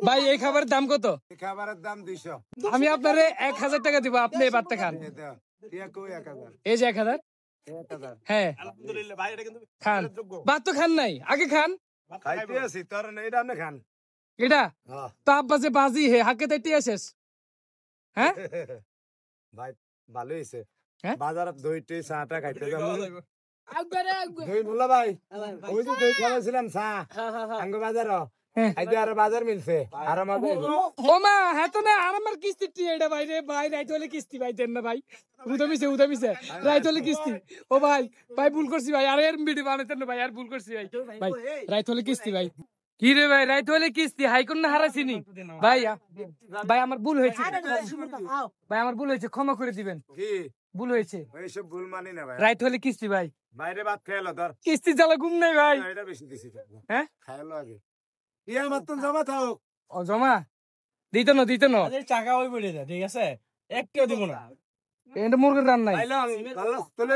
ভাই এই খাবারের দাম কত? এই খাবারের দাম 200। আমি আপনারে 1000 টাকা দিব, আপনি এই ভাতটা খান। এই যে 1000। হ্যাঁ আলহামদুলিল্লাহ ভাই, এটা কিন্তু খান। ভাত তো খান নাই, আগে খান। খাইতে আছি তোর এটা আপনি খান। এটা হ্যাঁ তো আব্বা যে বাজি হে হাকে তাইতে শেষ। হ্যাঁ ভাই ভালো হইছে। হ্যাঁ? বাজারত দইতে চাটা খাইতে যাবো। একবারে একবারে। দই বললা ভাই, ওই যে দই খাওয়াছিলাম চা আঙ্গ বাজার আইতে আর বাজার মিলছে আর আমাদের ও মা হ্যাঁ তো না আর আমার কিস্তি এটা ভাই রে ভাই, রাইত হলে কিস্তি ভাই দেন না ভাই, উদামিছে রাইত হলে কিস্তি। ও ভাই ভাই ভুল করছি ভাই, আর এর ভিডিও বানাতেন না ভাই, আর ভুল করছি ভাই। ভাই রাইত হলে কিস্তি ভাই। কি রে ভাই রাইত হলে কিস্তি হাইকোর্ট না হারাইছিনি ভাই। ভাই আমার ভুল হয়েছে ভাই, আমার ভুল হয়েছে, ক্ষমা করে দিবেন। কি ভুল হয়েছে, এইসব ভুল মানি না ভাই। রাইত হলে কিস্তি ভাই। বাইরে ভাত খাইলো ধর, কিস্তি জ্বালা ঘুম নাই ভাই। এটা বেশি দিছি হ্যাঁ খাইলো আগে। ইয়া মাত্র জমা থাক। ও জমা দিত না টাকা ওই পড়ে যায়, ঠিক আছে, একটাও দিব না। এটা মুরগির রান নাই। খাইলো আমি ভালো চলে